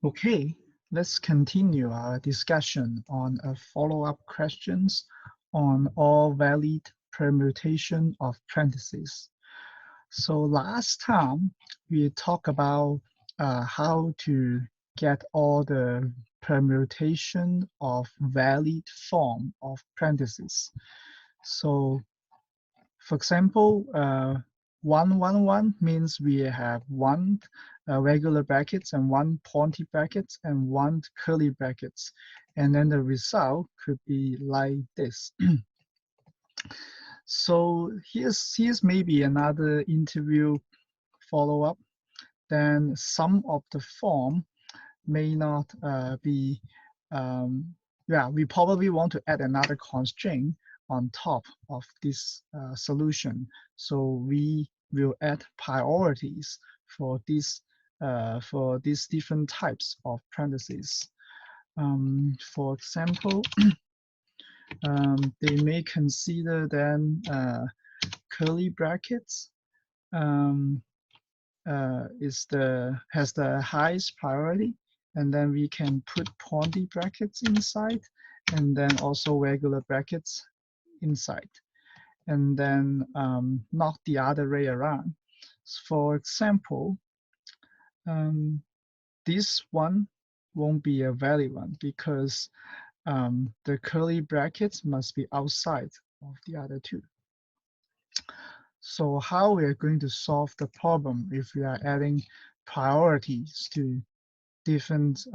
Okay, let's continue our discussion on a follow-up questions on all valid permutation of parentheses. So last time we talked about how to get all the permutation of valid form of parentheses. So for example, 111 means we have one regular brackets and one pointy brackets and one curly brackets. And then the result could be like this. So here's maybe another interview follow-up. Then some of the form may not be, we probably want to add another constraint on top of this solution. So we will add priorities for these different types of parentheses. For example, they may consider then curly brackets has the highest priority, and then we can put pointy brackets inside, and then also regular brackets inside, and then not the other way around. For example, this one won't be a valid one because the curly brackets must be outside of the other two. So how we are going to solve the problem if we are adding priorities to different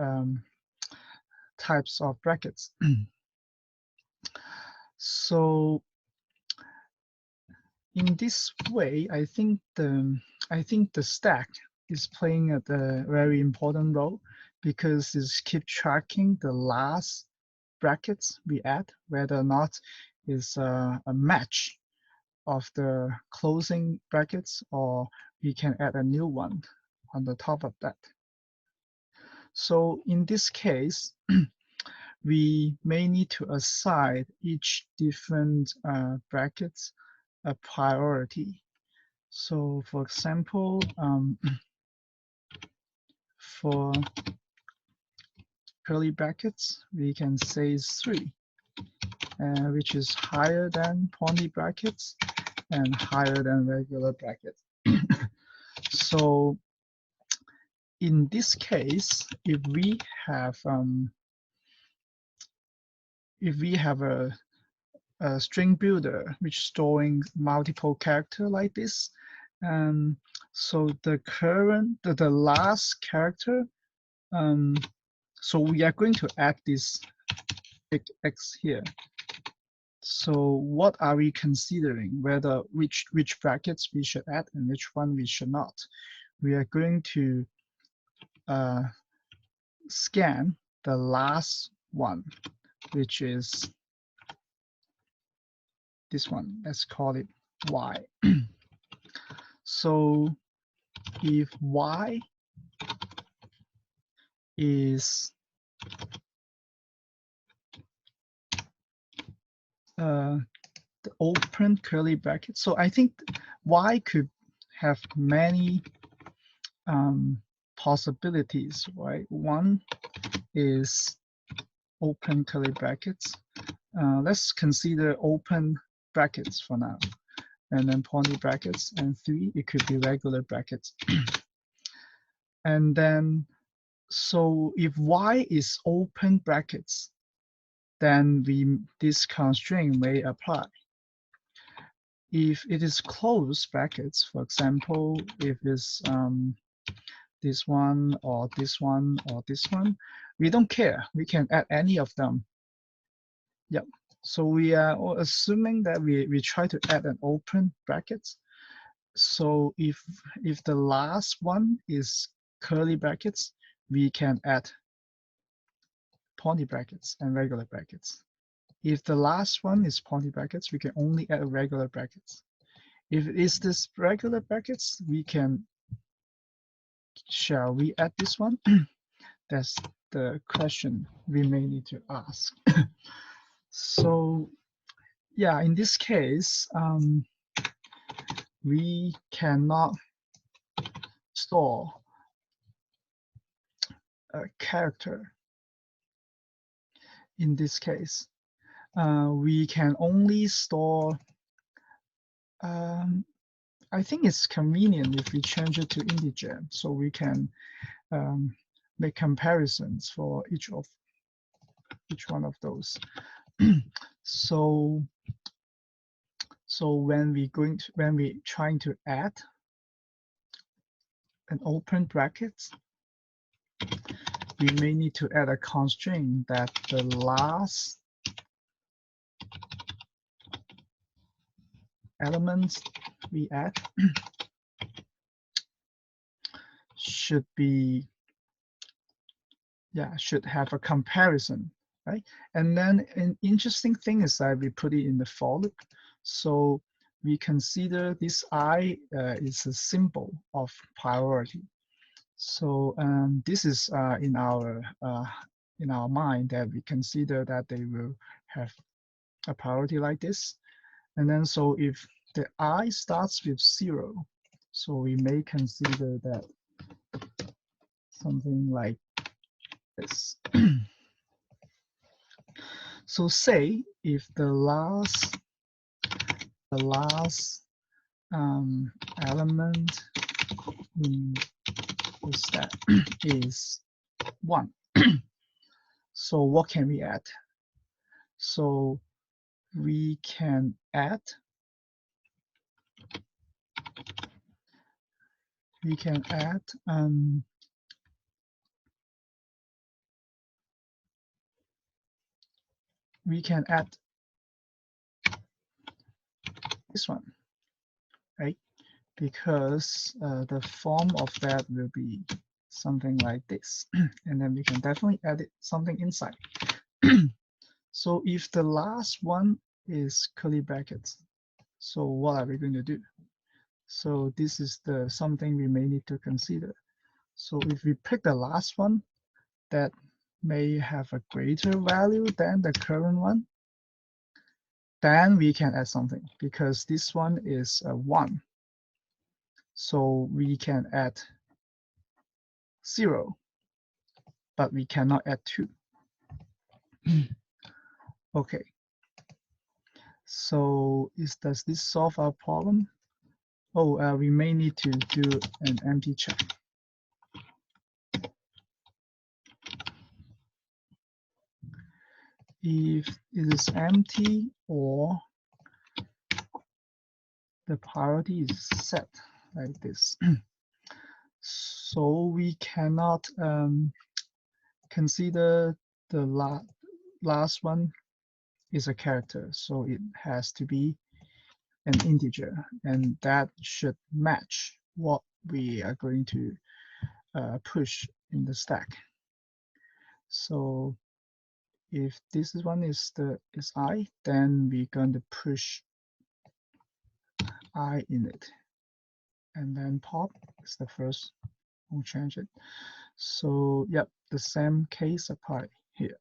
types of brackets? So in this way, I think the stack is playing a very important role because it's keep tracking the last brackets we add, whether or not is a match of the closing brackets, or we can add a new one on the top of that. So in this case, we may need to assign each different brackets a priority. So for example, for curly brackets, we can say 3, which is higher than pointy brackets and higher than regular brackets. So in this case, if we have a string builder which storing multiple character like this, so the last character, so we are going to add this big X here. So what are we considering? Whether which brackets we should add and which one we should not? We are going to scan the last one, which is this one. Let's call it Y. So if Y is the open curly bracket, so I think Y could have many possibilities, right? One is open curly brackets. Let's consider open brackets for now, and then pointy brackets, and 3, it could be regular brackets. And then, so if Y is open brackets, then this constraint may apply. If it is closed brackets, for example, if it's this one or this one or this one, we don't care. We can add any of them. Yep. So we are assuming that we try to add an open brackets. So if the last one is curly brackets, we can add pointy brackets and regular brackets. If the last one is pointy brackets, we can only add regular brackets. If it is this regular brackets, we can, shall we add this one? That's the question we may need to ask. So yeah, in this case, we cannot store a character. In this case, we can only store, I think it's convenient if we change it to integer, so we can make comparisons for each one of those. So when we trying to add an open brackets, we may need to add a constraint that the last elements we add should have a comparison, right? And then an interesting thing is that we put it in the for loop. So we consider this I is a symbol of priority. So this is in our mind that we consider that they will have a priority like this. And then so if the I starts with 0, so we may consider that something like this. So say if the last element in the stack is 1. So what can we add? So we can add this one, right? Because the form of that will be something like this. And then we can definitely add something inside. So if the last one is curly brackets, so what are we going to do? So this is something we may need to consider. So if we pick the last one that may have a greater value than the current one, then we can add something, because this one is a 1. So we can add 0, but we cannot add 2. Okay. So does this solve our problem? Oh, we may need to do an empty check. If it is empty or the priority is set like this, so we cannot consider the last one is a character, so it has to be an integer, and that should match what we are going to push in the stack. So if this one is I, then we're going to push I in it, and then pop is the first. We'll change it. So yep, the same case apply here.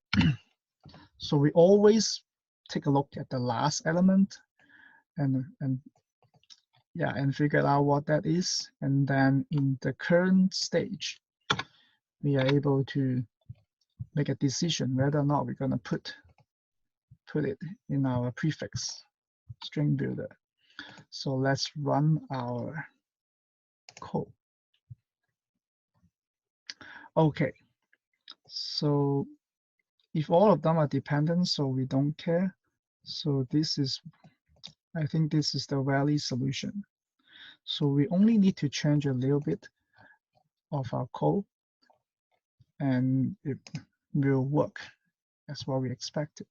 So we always take a look at the last element and figure out what that is, and then in the current stage we are able to make a decision whether or not we're going to put it in our prefix string builder. So let's run our code. Okay, so if all of them are dependent, so we don't care. So I think this is the valid solution. So we only need to change a little bit of our code, and it will work as what we expected.